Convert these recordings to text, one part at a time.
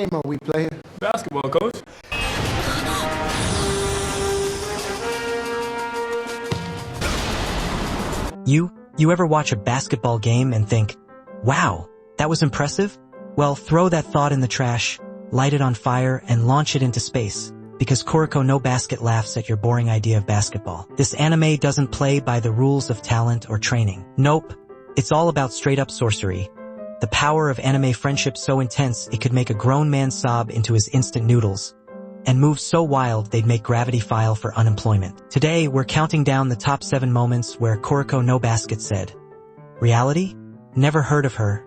game are we playing? Basketball, coach. You ever watch a basketball game and think, wow, that was impressive? Well, throw that thought in the trash, light it on fire, and launch it into space. Because Kuroko no Basket laughs at your boring idea of basketball. This anime doesn't play by the rules of talent or training. Nope. It's all about straight-up sorcery. The power of anime friendship so intense it could make a grown man sob into his instant noodles, and move so wild they'd make Gravity file for unemployment. Today, we're counting down the top 7 moments where Kuroko no Basket said, "Reality? Never heard of her,"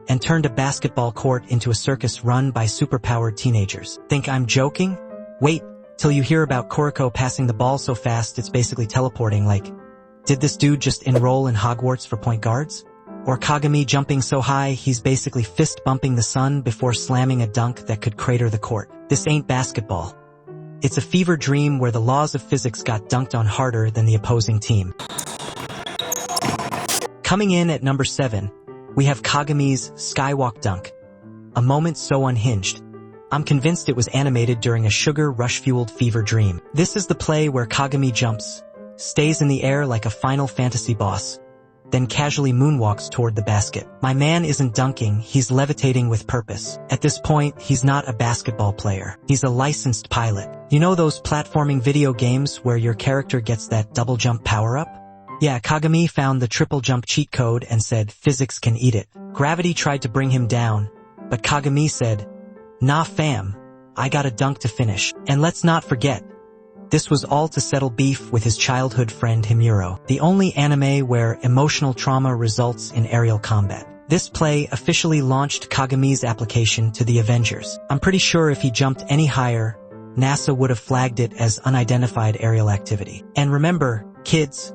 and turned a basketball court into a circus run by superpowered teenagers. Think I'm joking? Wait till you hear about Kuroko passing the ball so fast it's basically teleporting. Like, did this dude just enroll in Hogwarts for point guards? Or Kagami jumping so high he's basically fist-bumping the sun before slamming a dunk that could crater the court. This ain't basketball. It's a fever dream where the laws of physics got dunked on harder than the opposing team. Coming in at number 7, we have Kagami's Skywalk dunk. A moment so unhinged, I'm convinced it was animated during a sugar rush-fueled fever dream. This is the play where Kagami jumps, stays in the air like a Final Fantasy boss, then casually moonwalks toward the basket. My man isn't dunking, he's levitating with purpose. At this point, he's not a basketball player. He's a licensed pilot. You know those platforming video games where your character gets that double jump power-up? Yeah, Kagami found the triple jump cheat code and said physics can eat it. Gravity tried to bring him down, but Kagami said, "Nah fam, I got a dunk to finish." And let's not forget, this was all to settle beef with his childhood friend Himuro, the only anime where emotional trauma results in aerial combat. This play officially launched Kagami's application to the Avengers. I'm pretty sure if he jumped any higher, NASA would have flagged it as unidentified aerial activity. And remember, kids,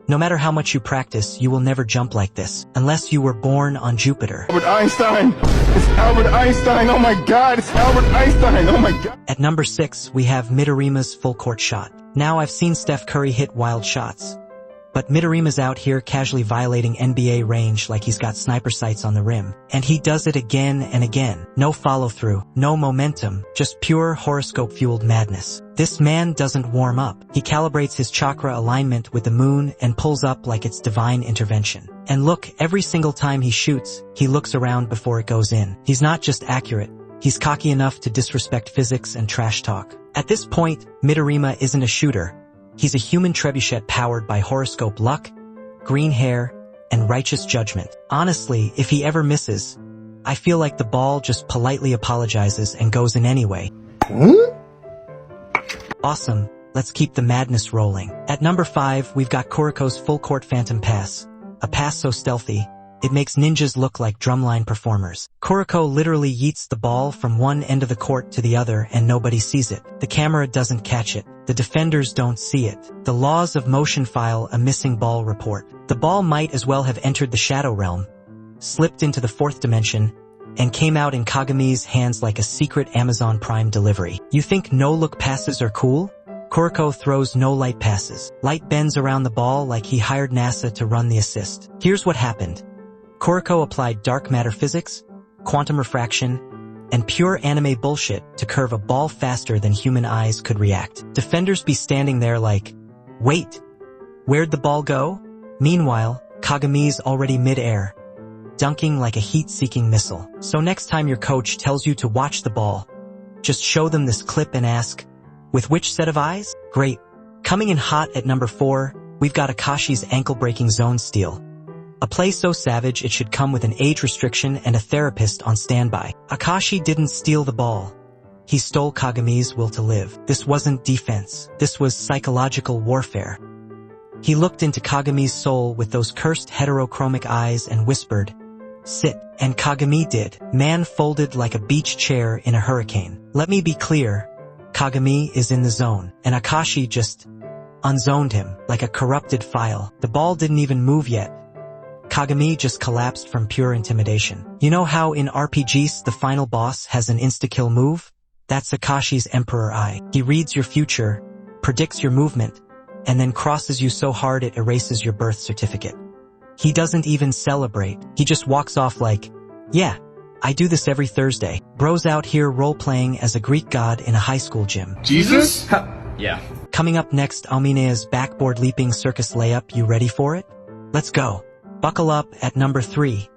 no matter how much you practice, you will never jump like this, unless you were born on Jupiter. Albert Einstein! It's Albert Einstein! Oh my god, it's Albert Einstein! Oh my god! At number 6, we have Midorima's full court shot. Now I've seen Steph Curry hit wild shots, but Midorima's out here casually violating NBA range like he's got sniper sights on the rim. And he does it again and again. No follow-through, no momentum, just pure horoscope-fueled madness. This man doesn't warm up. He calibrates his chakra alignment with the moon and pulls up like it's divine intervention. And look, every single time he shoots, he looks around before it goes in. He's not just accurate, he's cocky enough to disrespect physics and trash talk. At this point, Midorima isn't a shooter. He's a human trebuchet powered by horoscope luck, green hair, and righteous judgment. Honestly, if he ever misses, I feel like the ball just politely apologizes and goes in anyway. Awesome, let's keep the madness rolling. At number 5, we've got Kuroko's full court phantom pass. A pass so stealthy, it makes ninjas look like drumline performers. Kuroko literally yeets the ball from one end of the court to the other and nobody sees it. The camera doesn't catch it. The defenders don't see it. The laws of motion file a missing ball report. The ball might as well have entered the shadow realm, slipped into the 4th dimension, and came out in Kagami's hands like a secret Amazon Prime delivery. You think no-look passes are cool? Kuroko throws no-light passes. Light bends around the ball like he hired NASA to run the assist. Here's what happened. Kuroko applied dark matter physics, quantum refraction, and pure anime bullshit to curve a ball faster than human eyes could react. Defenders be standing there like, wait, where'd the ball go? Meanwhile, Kagami's already mid-air, dunking like a heat-seeking missile. So next time your coach tells you to watch the ball, just show them this clip and ask, with which set of eyes? Great. Coming in hot at number 4, we've got Akashi's ankle-breaking zone steal. A play so savage it should come with an age restriction and a therapist on standby. Akashi didn't steal the ball. He stole Kagami's will to live. This wasn't defense. This was psychological warfare. He looked into Kagami's soul with those cursed heterochromic eyes and whispered, "Sit." And Kagami did. Man folded like a beach chair in a hurricane. Let me be clear. Kagami is in the zone, and Akashi just unzoned him like a corrupted file. The ball didn't even move yet. Kagami just collapsed from pure intimidation. You know how in RPGs the final boss has an insta-kill move? That's Akashi's Emperor Eye. He reads your future, predicts your movement, and then crosses you so hard it erases your birth certificate. He doesn't even celebrate. He just walks off like, yeah, I do this every Thursday. Bros out here role-playing as a Greek god in a high school gym. Jesus? Yeah. Coming up next, Aomine's Backboard-Leaping Circus Layup. You ready for it? Let's go. Buckle up. At number 3,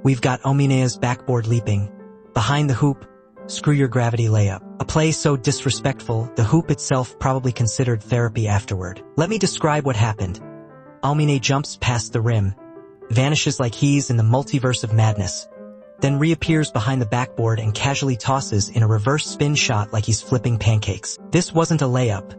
we've got Aomine's Backboard-Leaping. Behind the hoop, Screw Your Gravity Layup. A play so disrespectful, the hoop itself probably considered therapy afterward. Let me describe what happened. Aomine jumps past the rim, vanishes like he's in the multiverse of madness, then reappears behind the backboard and casually tosses in a reverse spin shot like he's flipping pancakes. This wasn't a layup.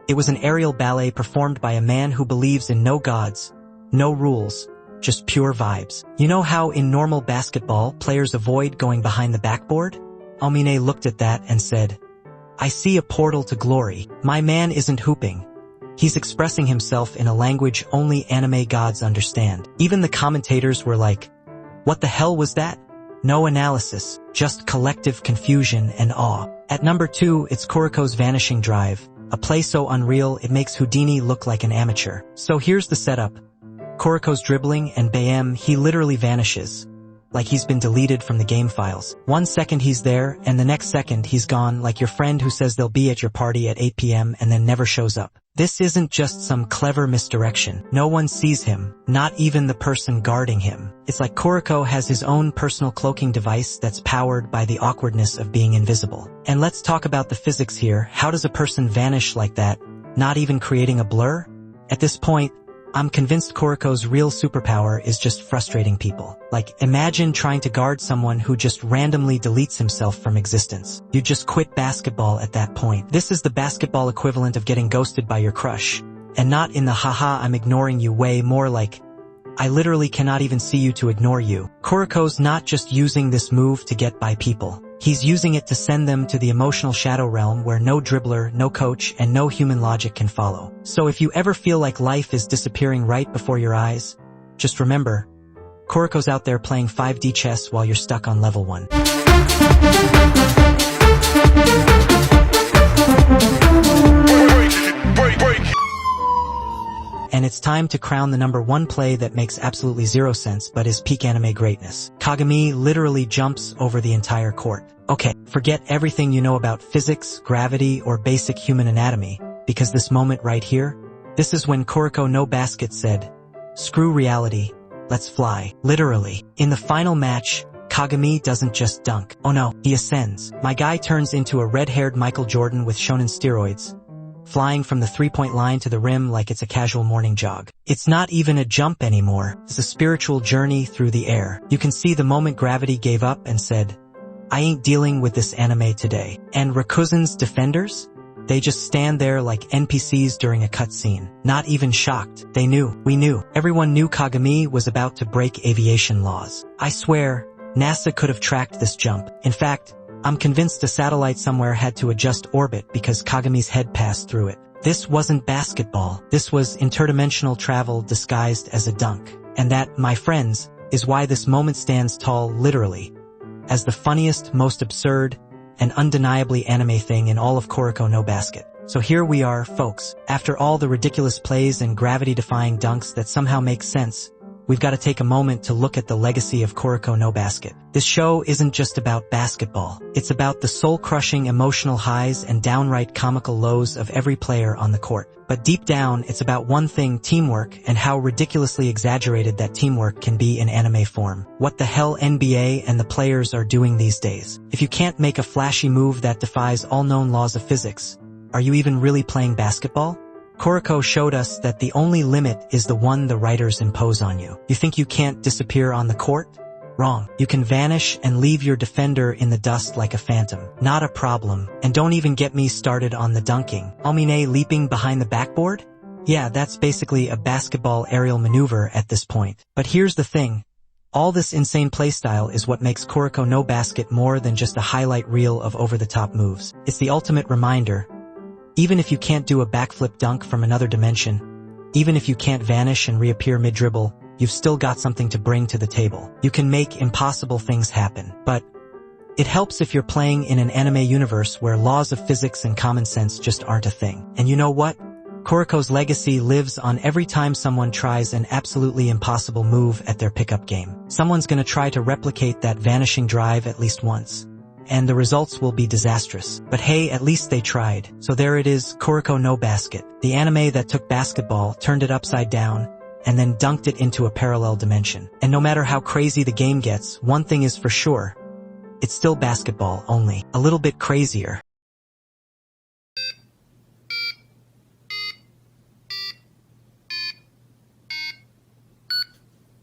It was an aerial ballet performed by a man who believes in no gods, no rules, just pure vibes. You know how in normal basketball, players avoid going behind the backboard? Aomine looked at that and said, I see a portal to glory. My man isn't hooping. He's expressing himself in a language only anime gods understand. Even the commentators were like, what the hell was that? No analysis, just collective confusion and awe. At number 2, it's Kuroko's Vanishing Drive, a play so unreal it makes Houdini look like an amateur. So here's the setup. Kuroko's dribbling and bam, he literally vanishes, like he's been deleted from the game files. 1 second he's there, and the next second he's gone, like your friend who says they'll be at your party at 8 p.m. and then never shows up. This isn't just some clever misdirection. No one sees him, not even the person guarding him. It's like Kuroko has his own personal cloaking device that's powered by the awkwardness of being invisible. And let's talk about the physics here. How does a person vanish like that, not even creating a blur? At this point, I'm convinced Kuroko's real superpower is just frustrating people. Like, imagine trying to guard someone who just randomly deletes himself from existence. You just quit basketball at that point. This is the basketball equivalent of getting ghosted by your crush. And not in the haha I'm ignoring you way, more like, I literally cannot even see you to ignore you. Kuroko's not just using this move to get by people. He's using it to send them to the emotional shadow realm where no dribbler, no coach, and no human logic can follow. So if you ever feel like life is disappearing right before your eyes, just remember, Kuroko's out there playing 5D chess while you're stuck on level 1. And it's time to crown the number 1 play that makes absolutely zero sense but is peak anime greatness. Kagami literally jumps over the entire court. Okay, forget everything you know about physics, gravity, or basic human anatomy, because this moment right here, this is when Kuroko no Basket said, screw reality, let's fly. Literally. In the final match, Kagami doesn't just dunk. Oh no, he ascends. My guy turns into a red-haired Michael Jordan with shonen steroids, flying from the three-point line to the rim like it's a casual morning jog. It's not even a jump anymore. It's a spiritual journey through the air. You can see the moment gravity gave up and said, I ain't dealing with this anime today. And Rakuzen's defenders? They just stand there like NPCs during a cutscene. Not even shocked. They knew. We knew. Everyone knew Kagami was about to break aviation laws. I swear, NASA could have tracked this jump. In fact, I'm convinced a satellite somewhere had to adjust orbit because Kagami's head passed through it. This wasn't basketball. This was interdimensional travel disguised as a dunk. And that, my friends, is why this moment stands tall literally as the funniest, most absurd, and undeniably anime thing in all of Kuroko no Basket. So here we are, folks. After all the ridiculous plays and gravity-defying dunks that somehow make sense, we've got to take a moment to look at the legacy of Kuroko no Basket. This show isn't just about basketball. It's about the soul-crushing emotional highs and downright comical lows of every player on the court. But deep down, it's about one thing, teamwork, and how ridiculously exaggerated that teamwork can be in anime form. What the hell NBA and the players are doing these days? If you can't make a flashy move that defies all known laws of physics, are you even really playing basketball? Kuroko showed us that the only limit is the one the writers impose on you. You think you can't disappear on the court? Wrong. You can vanish and leave your defender in the dust like a phantom. Not a problem. And don't even get me started on the dunking. Aomine leaping behind the backboard? Yeah, that's basically a basketball aerial maneuver at this point. But here's the thing. All this insane playstyle is what makes Kuroko no Basket more than just a highlight reel of over-the-top moves. It's the ultimate reminder. Even if you can't do a backflip dunk from another dimension, even if you can't vanish and reappear mid-dribble, you've still got something to bring to the table. You can make impossible things happen. But it helps if you're playing in an anime universe where laws of physics and common sense just aren't a thing. And you know what? Kuroko's legacy lives on every time someone tries an absolutely impossible move at their pickup game. Someone's gonna try to replicate that vanishing drive at least once, and the results will be disastrous. But hey, at least they tried. So there it is, Kuroko no Basket. The anime that took basketball, turned it upside down, and then dunked it into a parallel dimension. And no matter how crazy the game gets, one thing is for sure. It's still basketball, only a little bit crazier.